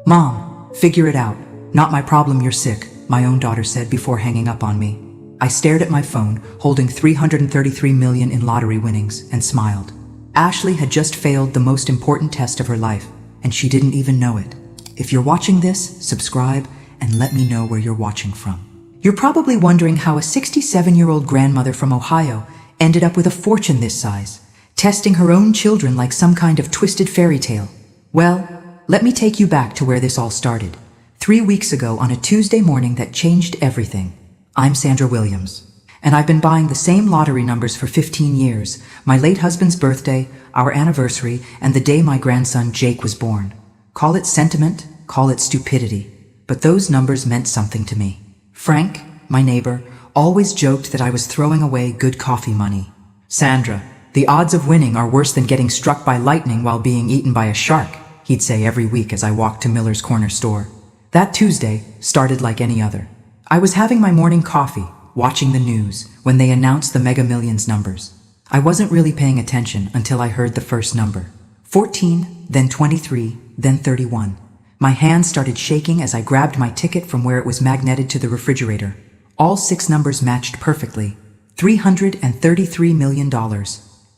Mom, figure it out. Not my problem you're sick, my own daughter said before hanging up on me. I stared at my phone, holding 333 million in lottery winnings, and smiled. Ashley had just failed the most important test of her life, and she didn't even know it. If you're watching this, subscribe and let me know where you're watching from. You're probably wondering how a 67-year-old grandmother from Ohio ended up with a fortune this size, testing her own children like some kind of twisted fairy tale. Well, let me take you back to where this all started. 3 weeks ago on a Tuesday morning that changed everything. I'm Sandra Williams, and I've been buying the same lottery numbers for 15 years, my late husband's birthday, our anniversary, and the day my grandson Jake was born. Call it sentiment, call it stupidity, but those numbers meant something to me. Frank, my neighbor, always joked that I was throwing away good coffee money. Sandra, the odds of winning are worse than getting struck by lightning while being eaten by a shark, he'd say every week as I walked to Miller's Corner store. That Tuesday started like any other. I was having my morning coffee, watching the news, when they announced the Mega Millions numbers. I wasn't really paying attention until I heard the first number. 14, then 23, then 31. My hands started shaking as I grabbed my ticket from where it was magneted to the refrigerator. All 6 numbers matched perfectly. $333 million.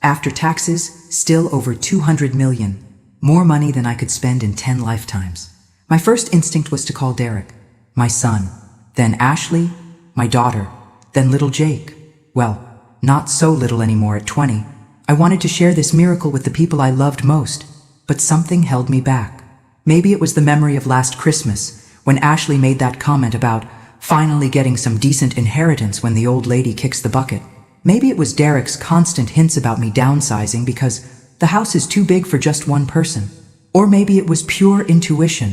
After taxes, still over 200 million. More money than I could spend in 10 lifetimes. My first instinct was to call Derek, my son, then Ashley, my daughter, then little Jake. Well, not so little anymore at 20. I wanted to share this miracle with the people I loved most, but something held me back. Maybe it was the memory of last Christmas, when Ashley made that comment about finally getting some decent inheritance when the old lady kicks the bucket. Maybe it was Derek's constant hints about me downsizing because the house is too big for just one person. Or maybe it was pure intuition,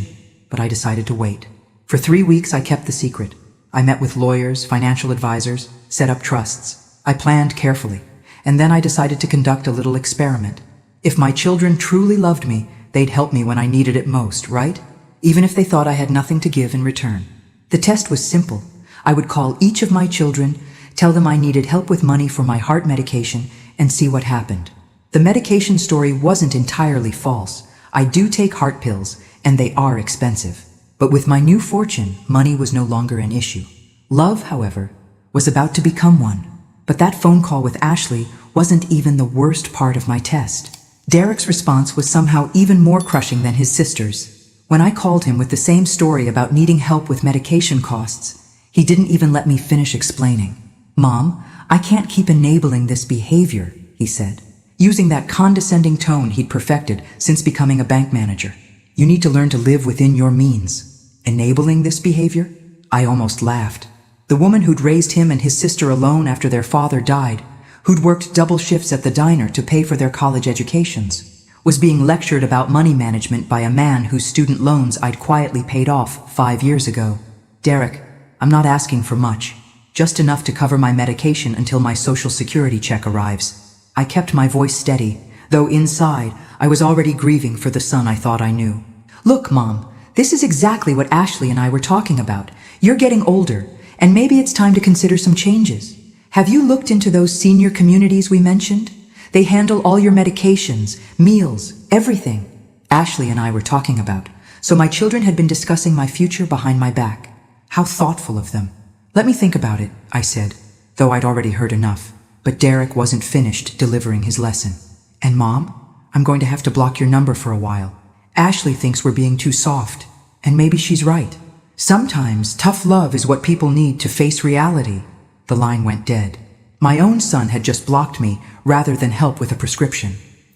but I decided to wait. For 3 weeks I kept the secret. I met with lawyers, financial advisors, set up trusts. I planned carefully, and then I decided to conduct a little experiment. If my children truly loved me, they'd help me when I needed it most, right? Even if they thought I had nothing to give in return. The test was simple. I would call each of my children, tell them I needed help with money for my heart medication, and see what happened. The medication story wasn't entirely false. I do take heart pills, and they are expensive. But with my new fortune, money was no longer an issue. Love, however, was about to become one. But that phone call with Ashley wasn't even the worst part of my test. Derek's response was somehow even more crushing than his sister's. When I called him with the same story about needing help with medication costs, he didn't even let me finish explaining. "Mom, I can't keep enabling this behavior," he said, using that condescending tone he'd perfected since becoming a bank manager. "You need to learn to live within your means." Enabling this behavior? I almost laughed. The woman who'd raised him and his sister alone after their father died, who'd worked double shifts at the diner to pay for their college educations, was being lectured about money management by a man whose student loans I'd quietly paid off 5 years ago. "Derek, I'm not asking for much. Just enough to cover my medication until my Social Security check arrives." I kept my voice steady, though inside I was already grieving for the son I thought I knew. "Look, Mom, this is exactly what Ashley and I were talking about. You're getting older, and maybe it's time to consider some changes. Have you looked into those senior communities we mentioned? They handle all your medications, meals, everything." Ashley and I were talking about, so my children had been discussing my future behind my back. How thoughtful of them. "Let me think about it," I said, though I'd already heard enough. But Derek wasn't finished delivering his lesson. "And Mom, I'm going to have to block your number for a while. Ashley thinks we're being too soft, and maybe she's right. Sometimes tough love is what people need to face reality." The line went dead. My own son had just blocked me rather than help with a prescription.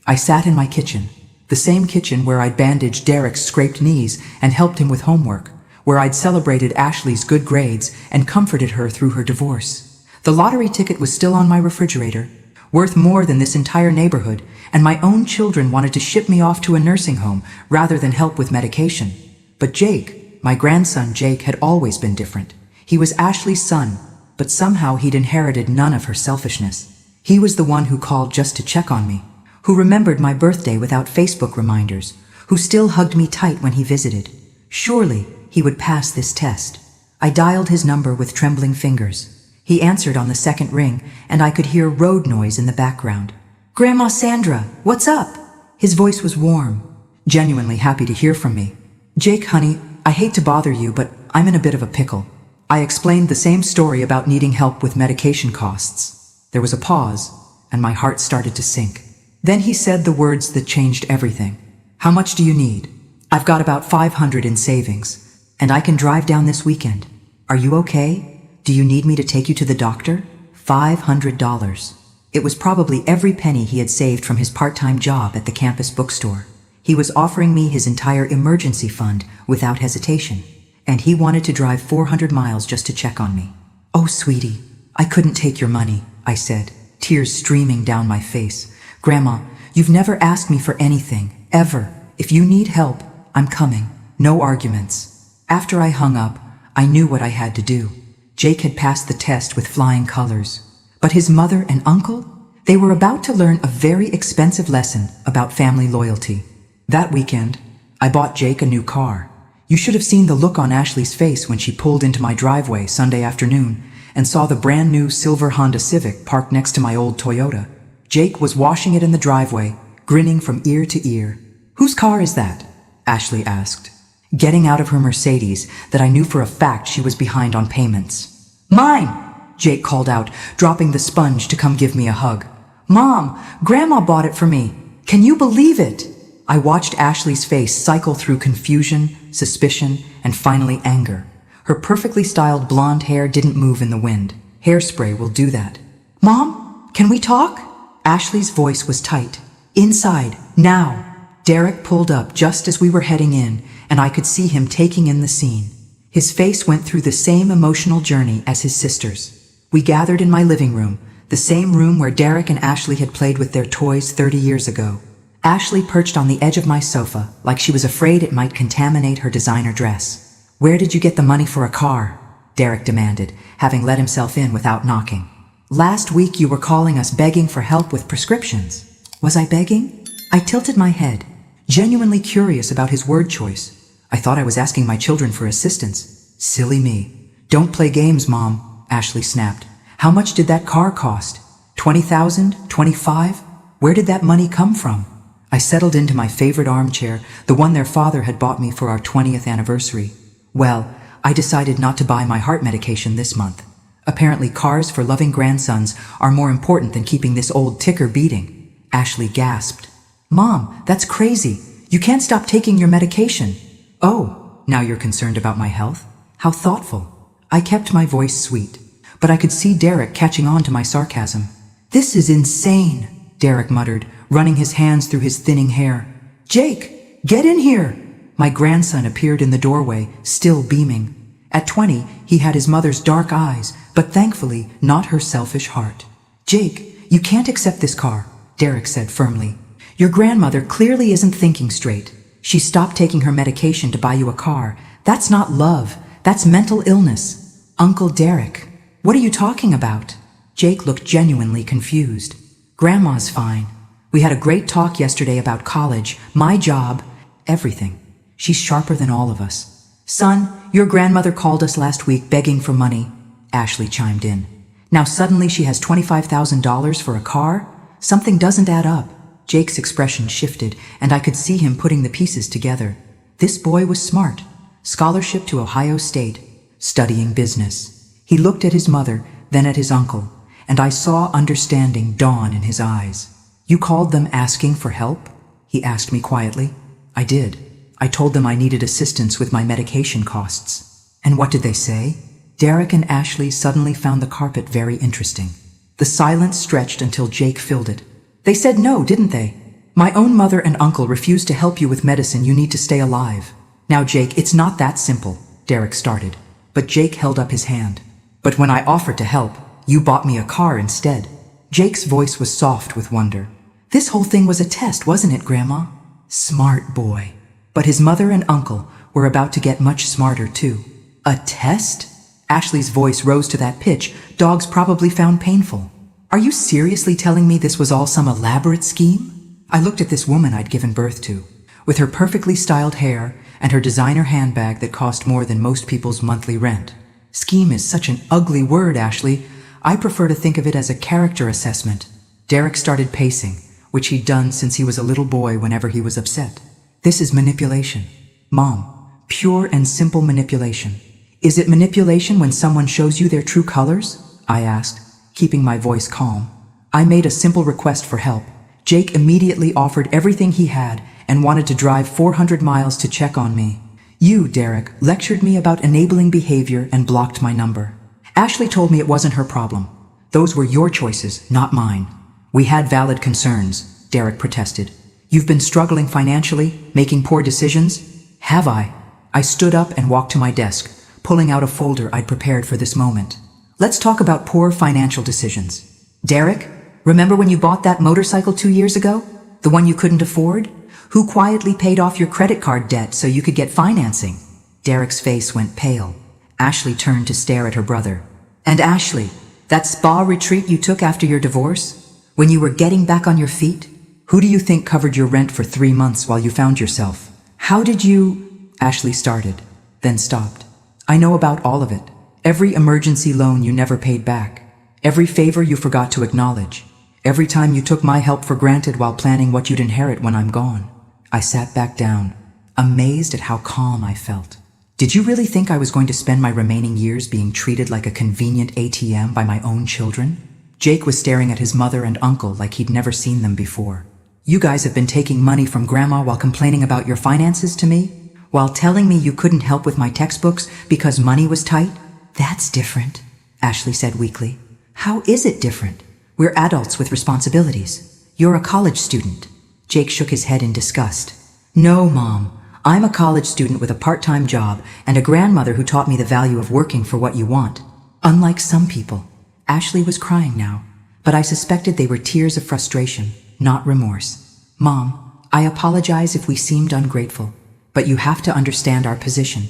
I sat in my kitchen, the same kitchen where I'd bandaged Derek's scraped knees and helped him with homework, where I'd celebrated Ashley's good grades and comforted her through her divorce. The lottery ticket was still on my refrigerator, worth more than this entire neighborhood, and my own children wanted to ship me off to a nursing home rather than help with medication. But Jake, my grandson Jake, had always been different. He was Ashley's son, but somehow he'd inherited none of her selfishness. He was the one who called just to check on me, who remembered my birthday without Facebook reminders, who still hugged me tight when he visited. Surely he would pass this test. I dialed his number with trembling fingers. He answered on the second ring, and I could hear road noise in the background. "Grandma Sandra, what's up?" His voice was warm, genuinely happy to hear from me. Jake, honey, I hate to bother you, but I'm in a bit of a pickle. I explained the same story about needing help with medication costs. There was a pause, and my heart started to sink. Then he said the words that changed everything. How much do you need? I've got about 500 in savings, and I can drive down this weekend. Are you okay? Do you need me to take you to the doctor? $500. It was probably every penny he had saved from his part-time job at the campus bookstore. He was offering me his entire emergency fund without hesitation, and he wanted to drive 400 miles just to check on me. Oh, sweetie, I couldn't take your money, I said, tears streaming down my face. Grandma, you've never asked me for anything, ever. If you need help, I'm coming. No arguments. After I hung up, I knew what I had to do. Jake had passed the test with flying colors. But his mother and uncle? They were about to learn a very expensive lesson about family loyalty. That weekend, I bought Jake a new car. You should have seen the look on Ashley's face when she pulled into my driveway Sunday afternoon and saw the brand new silver Honda Civic parked next to my old Toyota. Jake was washing it in the driveway, grinning from ear to ear. Whose car is that? Ashley asked, getting out of her Mercedes that I knew for a fact she was behind on payments. Mine! Jake called out, dropping the sponge to come give me a hug. Mom, Grandma bought it for me. Can you believe it? I watched Ashley's face cycle through confusion, suspicion, and finally anger. Her perfectly styled blonde hair didn't move in the wind. Hairspray will do that. Mom, can we talk? Ashley's voice was tight. Inside, now. Derek pulled up just as we were heading in, and I could see him taking in the scene. His face went through the same emotional journey as his sister's. We gathered in my living room, the same room where Derek and Ashley had played with their toys 30 years ago. Ashley perched on the edge of my sofa, like she was afraid it might contaminate her designer dress. Where did you get the money for a car? Derek demanded, having let himself in without knocking. Last week you were calling us begging for help with prescriptions. Was I begging? I tilted my head, genuinely curious about his word choice. I thought I was asking my children for assistance. Silly me. Don't play games, Mom, Ashley snapped. How much did that car cost? 20,000? 25? Where did that money come from? I settled into my favorite armchair, the one their father had bought me for our 20th anniversary. Well, I decided not to buy my heart medication this month. Apparently cars for loving grandsons are more important than keeping this old ticker beating. Ashley gasped. Mom, that's crazy. You can't stop taking your medication. Oh, now you're concerned about my health? How thoughtful. I kept my voice sweet, but I could see Derek catching on to my sarcasm. This is insane, Derek muttered, running his hands through his thinning hair. Jake, get in here! My grandson appeared in the doorway, still beaming. At 20, he had his mother's dark eyes, but thankfully not her selfish heart. Jake, you can't accept this car, Derek said firmly. Your grandmother clearly isn't thinking straight. She stopped taking her medication to buy you a car. That's not love. That's mental illness. Uncle Derek, what are you talking about? Jake looked genuinely confused. Grandma's fine. We had a great talk yesterday about college, my job, everything. She's sharper than all of us. Son, your grandmother called us last week begging for money, Ashley chimed in. Now suddenly she has $25,000 for a car? Something doesn't add up. Jake's expression shifted, and I could see him putting the pieces together. This boy was smart. Scholarship to Ohio State. Studying business. He looked at his mother, then at his uncle, and I saw understanding dawn in his eyes. You called them asking for help? He asked me quietly. I did. I told them I needed assistance with my medication costs. And what did they say? Derek and Ashley suddenly found the carpet very interesting. The silence stretched until Jake filled it. They said no, didn't they? My own mother and uncle refused to help you with medicine. You need to stay alive. Now, Jake, it's not that simple, Derek started. But Jake held up his hand. But when I offered to help, you bought me a car instead. Jake's voice was soft with wonder. This whole thing was a test, wasn't it, Grandma? Smart boy. But his mother and uncle were about to get much smarter, too. A test? Ashley's voice rose to that pitch dogs probably found painful. Are you seriously telling me this was all some elaborate scheme? I looked at this woman I'd given birth to, with her perfectly styled hair and her designer handbag that cost more than most people's monthly rent. Scheme is such an ugly word, Ashley. I prefer to think of it as a character assessment. Derek started pacing, which he'd done since he was a little boy whenever he was upset. This is manipulation. Mom, Pure and simple manipulation. Is it manipulation when someone shows you their true colors? I asked, keeping my voice calm. I made a simple request for help. Jake immediately offered everything he had and wanted to drive 400 miles to check on me. You, Derek, lectured me about enabling behavior and blocked my number. Ashley told me it wasn't her problem. Those were your choices, not mine. We had valid concerns, Derek protested. You've been struggling financially, making poor decisions? Have I? I stood up and walked to my desk, pulling out a folder I'd prepared for this moment. Let's talk about poor financial decisions. Derek, remember when you bought that motorcycle 2 years ago? The one you couldn't afford? Who quietly paid off your credit card debt so you could get financing? Derek's face went pale. Ashley turned to stare at her brother. And Ashley, that spa retreat you took after your divorce? When you were getting back on your feet? Who do you think covered your rent for 3 months while you found yourself? How did you... Ashley started, then stopped. I know about all of it. Every emergency loan you never paid back. Every favor you forgot to acknowledge. Every time you took my help for granted while planning what you'd inherit when I'm gone. I sat back down, amazed at how calm I felt. Did you really think I was going to spend my remaining years being treated like a convenient ATM by my own children? Jake was staring at his mother and uncle like he'd never seen them before. You guys have been taking money from Grandma while complaining about your finances to me? While telling me you couldn't help with my textbooks because money was tight? That's different, Ashley said weakly. How is it different? We're adults with responsibilities. You're a college student. Jake shook his head in disgust. No, Mom. I'm a college student with a part-time job and a grandmother who taught me the value of working for what you want. Unlike some people. Ashley was crying now, but I suspected they were tears of frustration, not remorse. Mom, I apologize if we seemed ungrateful, but you have to understand our position.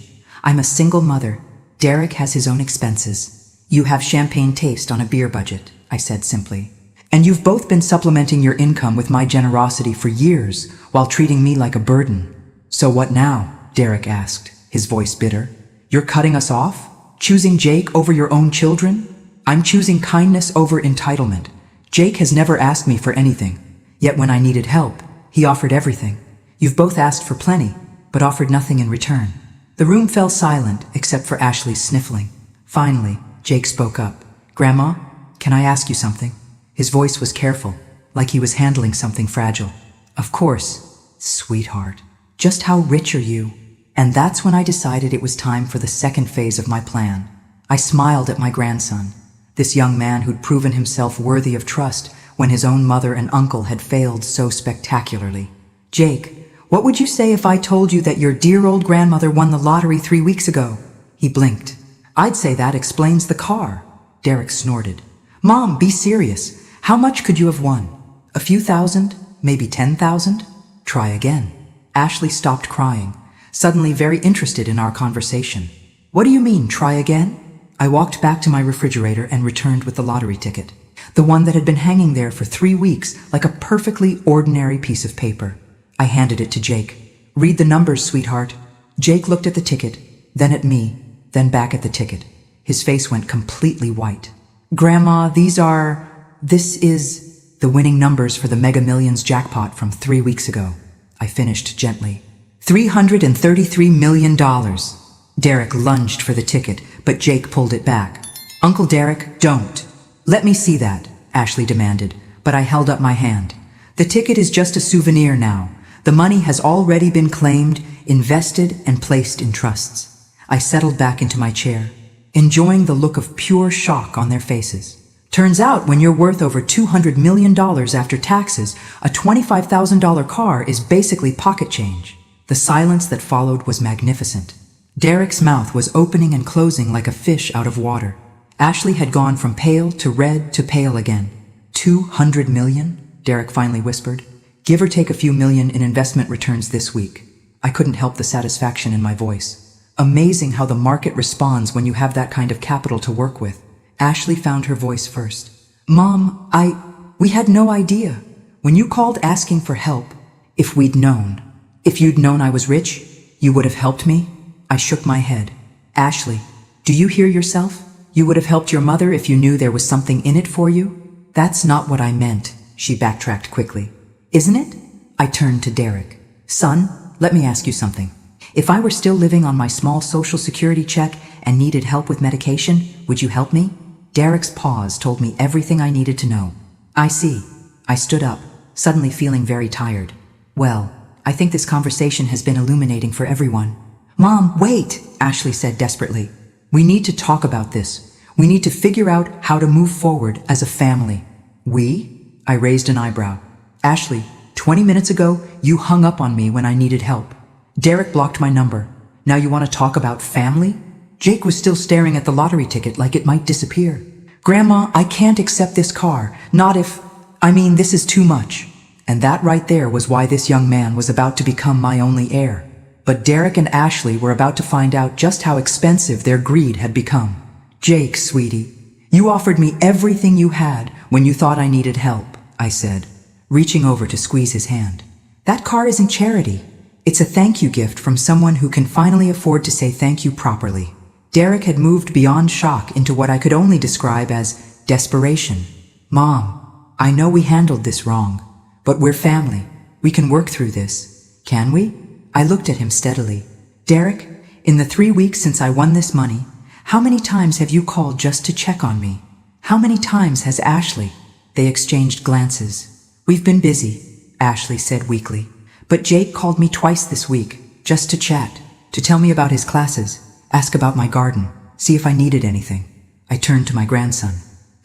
I'm a single mother. Derek has his own expenses. You have champagne taste on a beer budget, I said simply. And you've both been supplementing your income with my generosity for years while treating me like a burden. So what now? Derek asked, his voice bitter. You're cutting us off? Choosing Jake over your own children? I'm choosing kindness over entitlement. Jake has never asked me for anything. Yet when I needed help, he offered everything. You've both asked for plenty, but offered nothing in return. The room fell silent except for Ashley's sniffling. Finally, Jake spoke up. Grandma, can I ask you something? His voice was careful, like he was handling something fragile. Of course, sweetheart. Just how rich are you? And that's when I decided it was time for the second phase of my plan. I smiled at my grandson, this young man who'd proven himself worthy of trust when his own mother and uncle had failed so spectacularly. Jake, what would you say if I told you that your dear old grandmother won the lottery 3 weeks ago? He blinked. I'd say that explains the car. Derek snorted. Mom, be serious. How much could you have won? A few thousand? Maybe 10,000? Try again. Ashley stopped crying, suddenly very interested in our conversation. What do you mean, try again? I walked back to my refrigerator and returned with the lottery ticket. The one that had been hanging there for 3 weeks like a perfectly ordinary piece of paper. I handed it to Jake. Read the numbers, sweetheart. Jake looked at the ticket, then at me, then back at the ticket. His face went completely white. Grandma, this is the winning numbers for the Mega Millions jackpot from 3 weeks ago. I finished gently. $333 million. Derek lunged for the ticket, but Jake pulled it back. Uncle Derek, don't. Let me see that, Ashley demanded, but I held up my hand. The ticket is just a souvenir now. The money has already been claimed, invested, and placed in trusts. I settled back into my chair, enjoying the look of pure shock on their faces. Turns out when you're worth over $200 million after taxes, a $25,000 car is basically pocket change. The silence that followed was magnificent. Derek's mouth was opening and closing like a fish out of water. Ashley had gone from pale to red to pale again. 200 million? Derek finally whispered. Give or take a few million in investment returns this week. I couldn't help the satisfaction in my voice. Amazing how the market responds when you have that kind of capital to work with. Ashley found her voice first. Mom, we had no idea. When you called asking for help, if you'd known I was rich, you would have helped me? I shook my head. Ashley, do you hear yourself? You would have helped your mother if you knew there was something in it for you? That's not what I meant, she backtracked quickly. Isn't it? I turned to Derek. Son, let me ask you something. If I were still living on my small social security check and needed help with medication, would you help me? Derek's pause told me everything I needed to know. I see. I stood up, suddenly feeling very tired. Well, I think this conversation has been illuminating for everyone. Mom, wait, Ashley said desperately. We need to talk about this. We need to figure out how to move forward as a family. We? I raised an eyebrow. Ashley, 20 minutes ago, you hung up on me when I needed help. Derek blocked my number. Now you want to talk about family? Jake was still staring at the lottery ticket like it might disappear. Grandma, I can't accept this car. Not if... this is too much. And that right there was why this young man was about to become my only heir. But Derek and Ashley were about to find out just how expensive their greed had become. Jake, sweetie, you offered me everything you had when you thought I needed help, I said, reaching over to squeeze his hand. That car isn't charity. It's a thank you gift from someone who can finally afford to say thank you properly. Derek had moved beyond shock into what I could only describe as desperation. Mom, I know we handled this wrong, but we're family. We can work through this. Can we? I looked at him steadily. Derek, in the 3 weeks since I won this money, how many times have you called just to check on me? How many times has Ashley? They exchanged glances. We've been busy, Ashley said weakly. But Jake called me twice this week, just to chat, to tell me about his classes, ask about my garden, see if I needed anything. I turned to my grandson.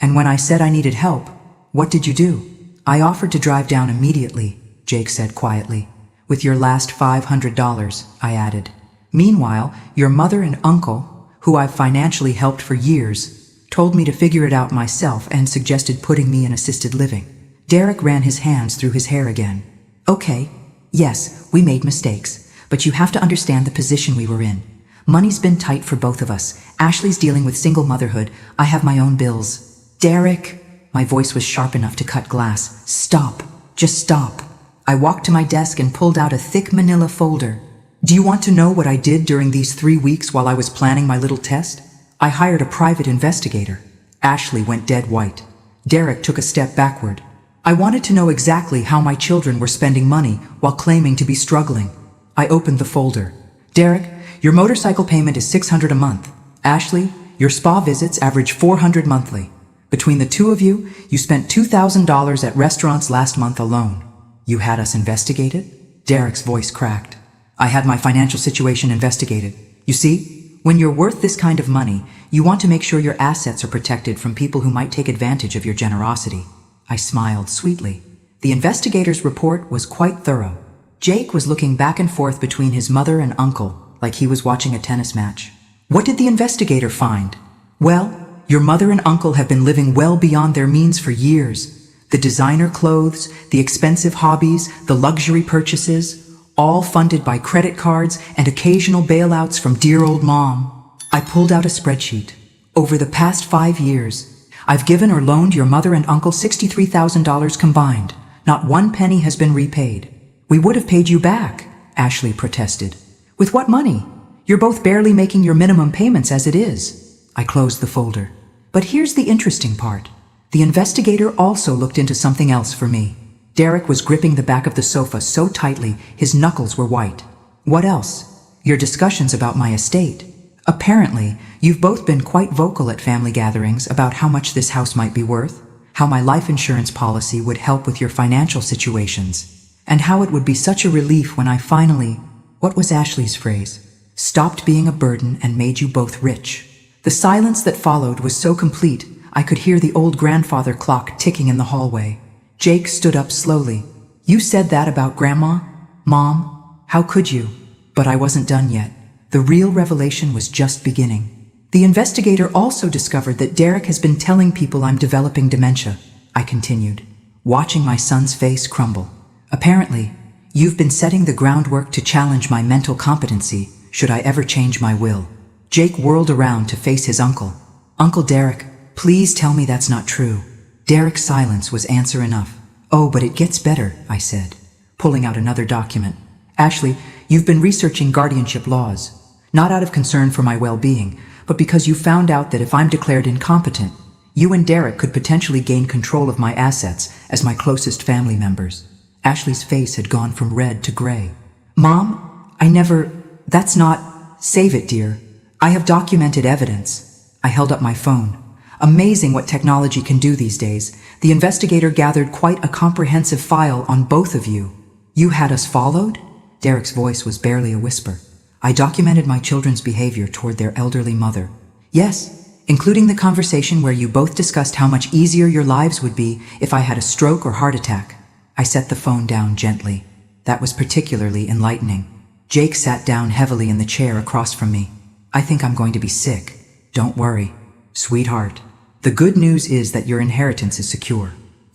And when I said I needed help, what did you do? I offered to drive down immediately, Jake said quietly. With your last $500, I added. Meanwhile, your mother and uncle, who I've financially helped for years, told me to figure it out myself and suggested putting me in assisted living. Derek ran his hands through his hair again. Okay, yes, we made mistakes, but you have to understand the position we were in. Money's been tight for both of us. Ashley's dealing with single motherhood. I have my own bills. Derek, my voice was sharp enough to cut glass. Stop. Just stop. I walked to my desk and pulled out a thick manila folder. Do you want to know what I did during these 3 weeks while I was planning my little test? I hired a private investigator. Ashley went dead white. Derek took a step backward. I wanted to know exactly how my children were spending money while claiming to be struggling. I opened the folder. Derek, your motorcycle payment is $600 a month. Ashley, your spa visits average $400 monthly. Between the two of you, you spent $2,000 at restaurants last month alone. You had us investigated? Derek's voice cracked. I had my financial situation investigated. You see, when you're worth this kind of money, you want to make sure your assets are protected from people who might take advantage of your generosity. I smiled sweetly. The investigator's report was quite thorough. Jake was looking back and forth between his mother and uncle, like he was watching a tennis match. What did the investigator find? Well, your mother and uncle have been living well beyond their means for years. The designer clothes, the expensive hobbies, the luxury purchases, all funded by credit cards and occasional bailouts from dear old mom. I pulled out a spreadsheet. Over the past 5 years, I've given or loaned your mother and uncle $63,000 combined. Not one penny has been repaid. We would have paid you back, Ashley protested. With what money? You're both barely making your minimum payments as it is. I closed the folder. But here's the interesting part. The investigator also looked into something else for me. Derek was gripping the back of the sofa so tightly his knuckles were white. What else? Your discussions about my estate. Apparently, you've both been quite vocal at family gatherings about how much this house might be worth, how my life insurance policy would help with your financial situations, and how it would be such a relief when I finally, what was Ashley's phrase, stopped being a burden and made you both rich. The silence that followed was so complete, I could hear the old grandfather clock ticking in the hallway. Jake stood up slowly. You said that about Grandma? Mom? How could you? But I wasn't done yet. The real revelation was just beginning. The investigator also discovered that Derek has been telling people I'm developing dementia, I continued, watching my son's face crumble. Apparently, you've been setting the groundwork to challenge my mental competency should I ever change my will. Jake whirled around to face his uncle. Uncle Derek, please tell me that's not true. Derek's silence was answer enough. Oh, but it gets better, I said, pulling out another document. Ashley, you've been researching guardianship laws, not out of concern for my well-being, but because you found out that if I'm declared incompetent, you and Derek could potentially gain control of my assets as my closest family members. Ashley's face had gone from red to gray. Mom, I never... That's not... Save it, dear. I have documented evidence. I held up my phone. Amazing what technology can do these days. The investigator gathered quite a comprehensive file on both of you. You had us followed? Derek's voice was barely a whisper. I documented my children's behavior toward their elderly mother. Yes, including the conversation where you both discussed how much easier your lives would be if I had a stroke or heart attack. I set the phone down gently. That was particularly enlightening. Jake sat down heavily in the chair across from me. I think I'm going to be sick. Don't worry, sweetheart. The good news is that your inheritance is secure.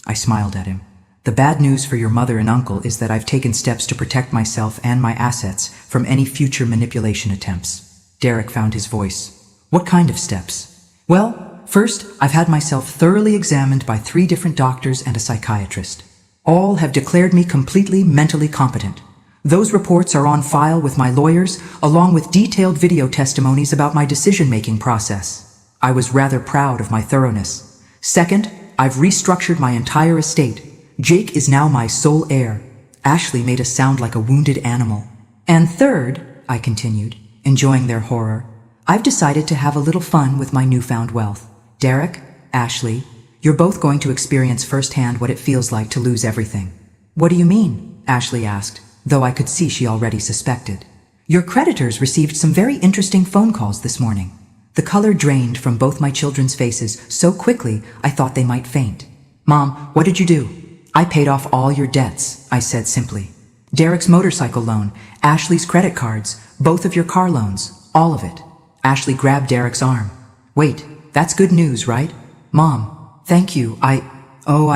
I smiled at him. The bad news for your mother and uncle is that I've taken steps to protect myself and my assets from any future manipulation attempts. Derek found his voice. What kind of steps? Well, first, I've had myself thoroughly examined by 3 different doctors and a psychiatrist. All have declared me completely mentally competent. Those reports are on file with my lawyers, along with detailed video testimonies about my decision-making process. I was rather proud of my thoroughness. Second, I've restructured my entire estate. Jake is now my sole heir. Ashley made us sound like a wounded animal. And third, I continued, enjoying their horror, I've decided to have a little fun with my newfound wealth. Derek, Ashley, you're both going to experience firsthand what it feels like to lose everything. What do you mean? Ashley asked, though I could see she already suspected. Your creditors received some very interesting phone calls this morning. The color drained from both my children's faces so quickly I thought they might faint. Mom, what did you do? I paid off all your debts, I said simply. Derek's motorcycle loan, Ashley's credit cards, both of your car loans, all of it. Ashley grabbed Derek's arm. Wait, that's good news, right? Mom, thank you. I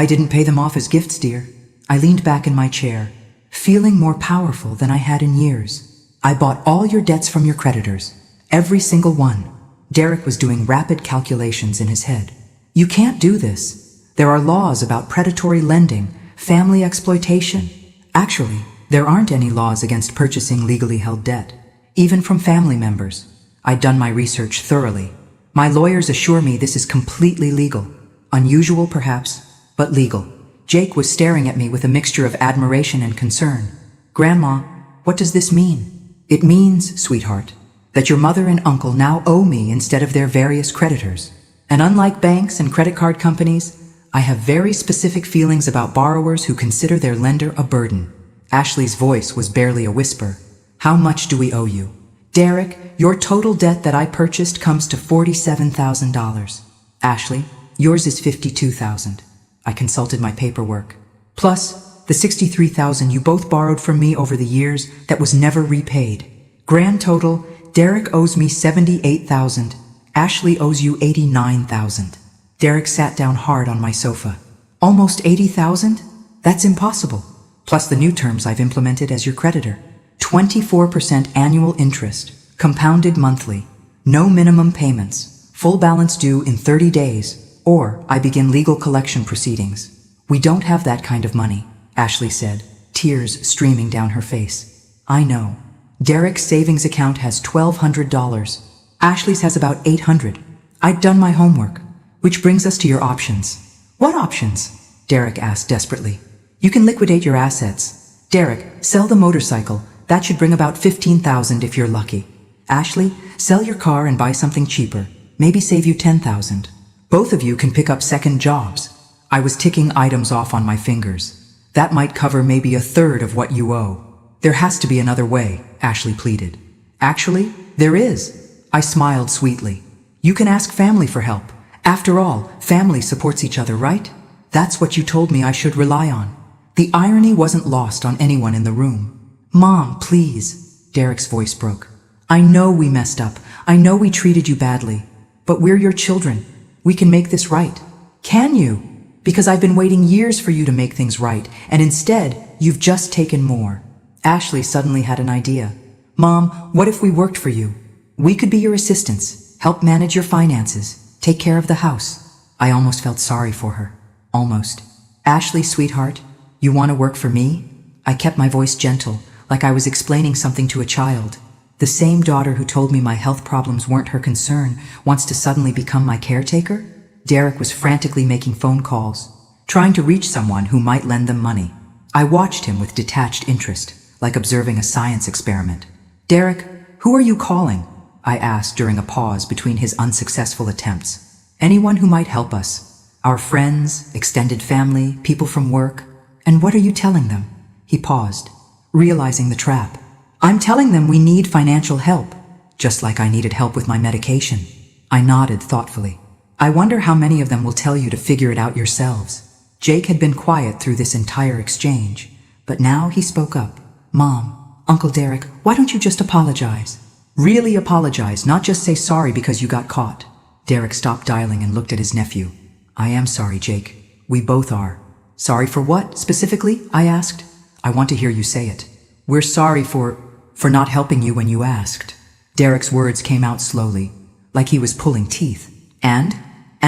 didn't pay them off as gifts, dear. I leaned back in my chair, feeling more powerful than I had in years. I bought all your debts from your creditors. Every single one. Derek was doing rapid calculations in his head. You can't do this. There are laws about predatory lending, family exploitation. Actually, there aren't any laws against purchasing legally held debt, even from family members. I'd done my research thoroughly. My lawyers assure me this is completely legal. Unusual, perhaps, but legal. Jake was staring at me with a mixture of admiration and concern. Grandma, what does this mean? It means, sweetheart, that your mother and uncle now owe me instead of their various creditors. And unlike banks and credit card companies, I have very specific feelings about borrowers who consider their lender a burden. Ashley's voice was barely a whisper. How much do we owe you? Derek, your total debt that I purchased comes to $47,000. Ashley, yours is $52,000. I consulted my paperwork. Plus, the $63,000 you both borrowed from me over the years that was never repaid. Grand total, Derek owes me $78,000. Ashley owes you $89,000. Derek sat down hard on my sofa. Almost $80,000? That's impossible. Plus the new terms I've implemented as your creditor. 24% annual interest, compounded monthly, no minimum payments, full balance due in 30 days, or I begin legal collection proceedings. We don't have that kind of money, Ashley said, tears streaming down her face. I know. Derek's savings account has $1,200. Ashley's has about $800. I'd done my homework. Which brings us to your options. What options? Derek asked desperately. You can liquidate your assets. Derek, sell the motorcycle. That should bring about $15,000 if you're lucky. Ashley, sell your car and buy something cheaper. Maybe save you $10,000. Both of you can pick up second jobs. I was ticking items off on my fingers. That might cover maybe a third of what you owe. There has to be another way, Ashley pleaded. Actually, there is. I smiled sweetly. You can ask family for help. After all, family supports each other, right? That's what you told me I should rely on. The irony wasn't lost on anyone in the room. Mom, please. Derek's voice broke. I know we messed up. I know we treated you badly. But we're your children. We can make this right. Can you? Because I've been waiting years for you to make things right, and instead, you've just taken more. Ashley suddenly had an idea. Mom, what if we worked for you? We could be your assistants, help manage your finances, take care of the house. I almost felt sorry for her. Almost. Ashley, sweetheart, you want to work for me? I kept my voice gentle, like I was explaining something to a child. The same daughter who told me my health problems weren't her concern wants to suddenly become my caretaker? Derek was frantically making phone calls, trying to reach someone who might lend them money. I watched him with detached interest, like observing a science experiment. Derek, Who are you calling? I asked during a pause between his unsuccessful attempts. Anyone who might help us. Our friends, extended family, people from work. And what are you telling them? He paused, realizing the trap. I'm telling them we need financial help, just like I needed help with my medication. I nodded thoughtfully. I wonder how many of them will tell you to figure it out yourselves. Jake had been quiet through this entire exchange, but now he spoke up. Mom, Uncle Derek, why don't you just apologize? Really apologize, not just say sorry because you got caught. Derek stopped dialing and looked at his nephew. I am sorry, Jake. We both are. Sorry for what, specifically? I asked. I want to hear you say it. We're sorry for not helping you when you asked. Derek's words came out slowly, like he was pulling teeth. And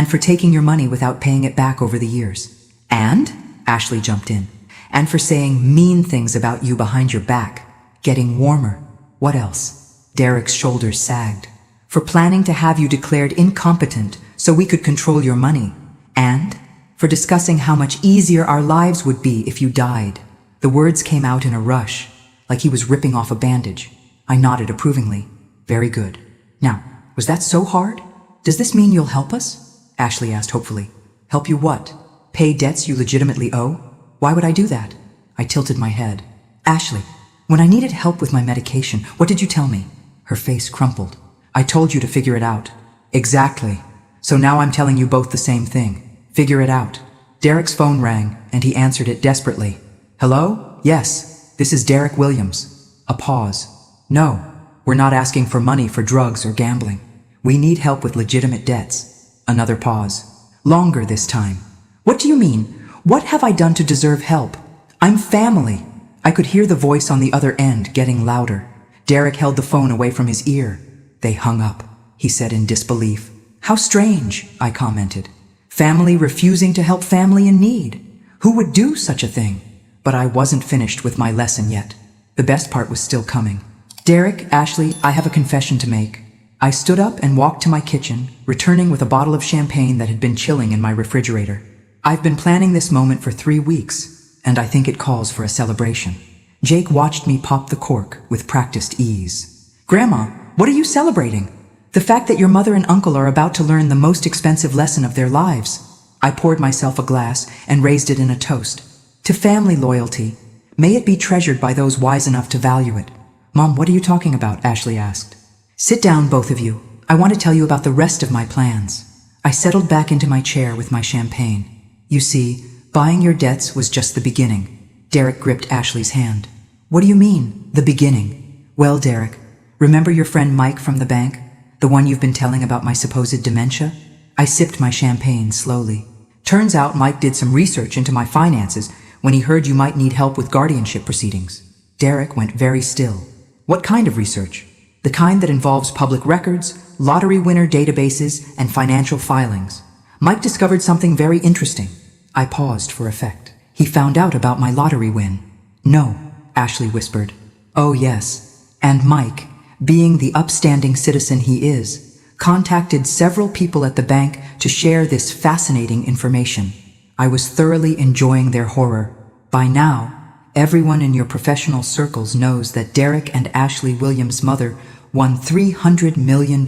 for taking your money without paying it back over the years. And? Ashley jumped in. And for saying mean things about you behind your back. Getting warmer. What else? Derek's shoulders sagged. For planning to have you declared incompetent so we could control your money. And for discussing how much easier our lives would be if you died. The words came out in a rush, like he was ripping off a bandage. I nodded approvingly. Very good. Now, was that so hard? Does this mean you'll help us? Ashley asked hopefully. Help you what? Pay debts you legitimately owe? Why would I do that? I tilted my head. Ashley, when I needed help with my medication, what did you tell me? Her face crumpled. I told you to figure it out. Exactly. So now I'm telling you both the same thing. Figure it out. Derek's phone rang, and he answered it desperately. Hello? Yes, this is Derek Williams. A pause. No, we're not asking for money for drugs or gambling. We need help with legitimate debts. Another pause. Longer this time. What do you mean? What have I done to deserve help? I'm family. I could hear the voice on the other end getting louder. Derek held the phone away from his ear. They hung up, he said in disbelief. How strange, I commented. Family refusing to help family in need. Who would do such a thing? But I wasn't finished with my lesson yet. The best part was still coming. Derek, Ashley, I have a confession to make. I stood up and walked to my kitchen, returning with a bottle of champagne that had been chilling in my refrigerator. I've been planning this moment for 3 weeks, and I think it calls for a celebration. Jake watched me pop the cork with practiced ease. Grandma, what are you celebrating? The fact that your mother and uncle are about to learn the most expensive lesson of their lives. I poured myself a glass and raised it in a toast. To family loyalty. May it be treasured by those wise enough to value it. Mom, what are you talking about? Ashley asked. Sit down, both of you. I want to tell you about the rest of my plans. I settled back into my chair with my champagne. You see, buying your debts was just the beginning. Derek gripped Ashley's hand. What do you mean, the beginning? Well, Derek, remember your friend Mike from the bank? The one you've been telling about my supposed dementia? I sipped my champagne slowly. Turns out Mike did some research into my finances when he heard you might need help with guardianship proceedings. Derek went very still. What kind of research? The kind that involves public records, lottery winner databases, and financial filings. Mike discovered something very interesting. I paused for effect. He found out about my lottery win. No, Ashley whispered. Oh yes. And Mike, being the upstanding citizen he is, contacted several people at the bank to share this fascinating information. I was thoroughly enjoying their horror. By now, everyone in your professional circles knows that Derek and Ashley Williams' mother won $300 million,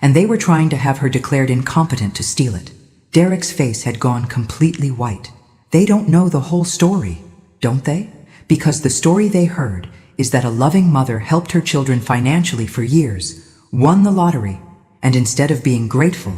and they were trying to have her declared incompetent to steal it. Derek's face had gone completely white. They don't know the whole story, don't they? Because the story they heard is that a loving mother helped her children financially for years, won the lottery, and instead of being grateful,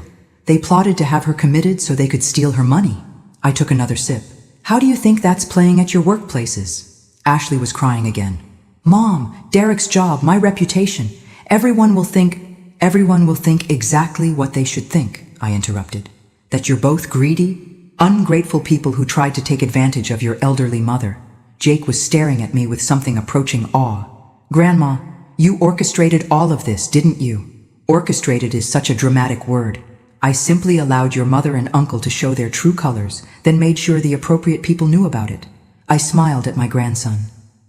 they plotted to have her committed so they could steal her money. I took another sip. How do you think that's playing at your workplaces? Ashley was crying again. Mom, Derek's job, my reputation. Everyone will think exactly what they should think, I interrupted. That you're both greedy, ungrateful people who tried to take advantage of your elderly mother. Jake was staring at me with something approaching awe. Grandma, you orchestrated all of this, didn't you? Orchestrated is such a dramatic word. I simply allowed your mother and uncle to show their true colors, then made sure the appropriate people knew about it. I smiled at my grandson.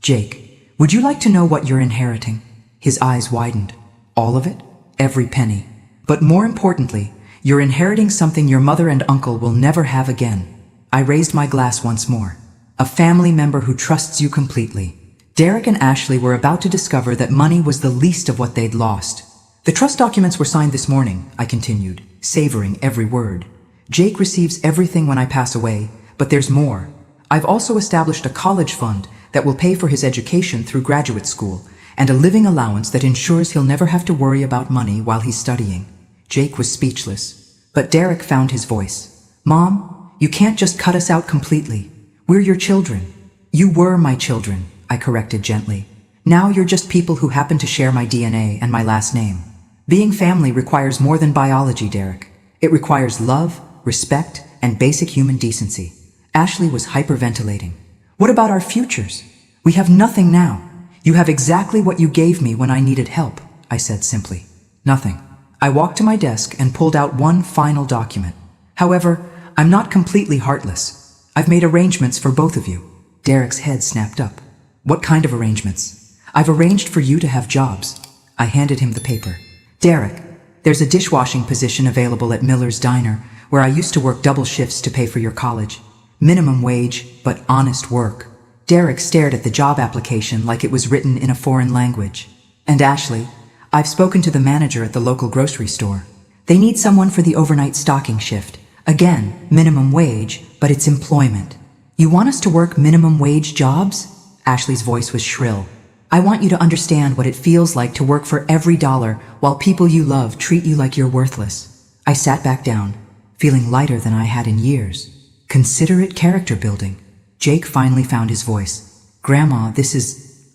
Jake, would you like to know what you're inheriting? His eyes widened. All of it? Every penny. But more importantly, you're inheriting something your mother and uncle will never have again. I raised my glass once more. A family member who trusts you completely. Derek and Ashley were about to discover that money was the least of what they'd lost. The trust documents were signed this morning, I continued, savoring every word. Jake receives everything when I pass away, but there's more. I've also established a college fund that will pay for his education through graduate school, and a living allowance that ensures he'll never have to worry about money while he's studying. Jake was speechless, but Derek found his voice. Mom, you can't just cut us out completely. We're your children. You were my children, I corrected gently. Now you're just people who happen to share my DNA and my last name. Being family requires more than biology, Derek. It requires love, respect, and basic human decency. Ashley was hyperventilating. What about our futures? We have nothing now. You have exactly what you gave me when I needed help, I said simply. Nothing. I walked to my desk and pulled out one final document. However, I'm not completely heartless. I've made arrangements for both of you. Derek's head snapped up. What kind of arrangements? I've arranged for you to have jobs. I handed him the paper. Derek, there's a dishwashing position available at Miller's Diner, where I used to work double shifts to pay for your college. Minimum wage, but honest work. Derek stared at the job application like it was written in a foreign language. And Ashley, I've spoken to the manager at the local grocery store. They need someone for the overnight stocking shift. Again, minimum wage, but it's employment. You want us to work minimum wage jobs? Ashley's voice was shrill. I want you to understand what it feels like to work for every dollar while people you love treat you like you're worthless. I sat back down, feeling lighter than I had in years. Consider it character building. Jake finally found his voice. Grandma,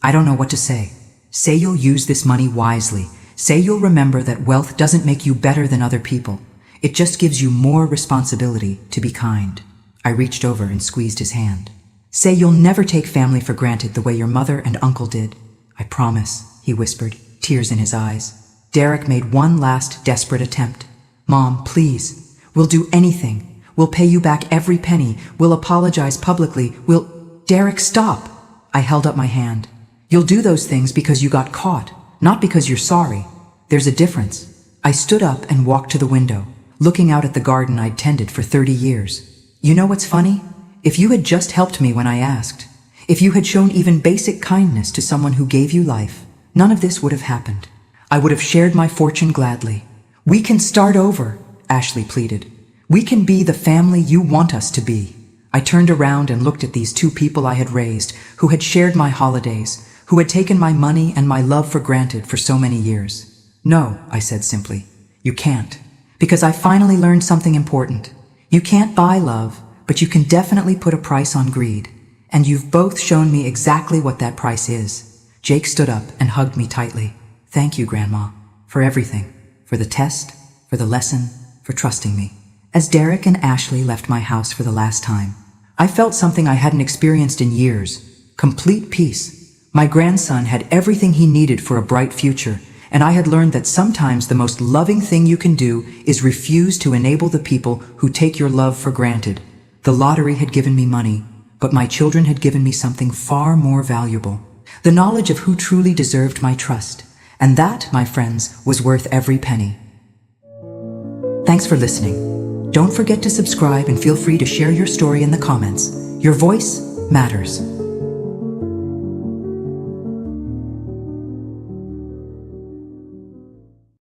I don't know what to say. Say you'll use this money wisely. Say you'll remember that wealth doesn't make you better than other people. It just gives you more responsibility to be kind. I reached over and squeezed his hand. Say you'll never take family for granted the way your mother and uncle did. I promise, he whispered, tears in his eyes. Derek made one last desperate attempt. Mom, please. We'll do anything. We'll pay you back every penny. We'll apologize publicly. Derek, stop. I held up my hand. You'll do those things because you got caught, not because you're sorry. There's a difference. I stood up and walked to the window, looking out at the garden I'd tended for 30 years. You know what's funny? If you had just helped me when I asked, if you had shown even basic kindness to someone who gave you life, none of this would have happened. I would have shared my fortune gladly. We can start over, Ashley pleaded. We can be the family you want us to be. I turned around and looked at these two people I had raised, who had shared my holidays, who had taken my money and my love for granted for so many years. No, I said simply, you can't. Because I finally learned something important. You can't buy love, but you can definitely put a price on greed. And you've both shown me exactly what that price is. Jake stood up and hugged me tightly. Thank you, Grandma, for everything. For the test, for the lesson, for trusting me. As Derek and Ashley left my house for the last time, I felt something I hadn't experienced in years. Complete peace. My grandson had everything he needed for a bright future, and I had learned that sometimes the most loving thing you can do is refuse to enable the people who take your love for granted. The lottery had given me money, but my children had given me something far more valuable. The knowledge of who truly deserved my trust. And that, my friends, was worth every penny. Thanks for listening. Don't forget to subscribe and feel free to share your story in the comments. Your voice matters.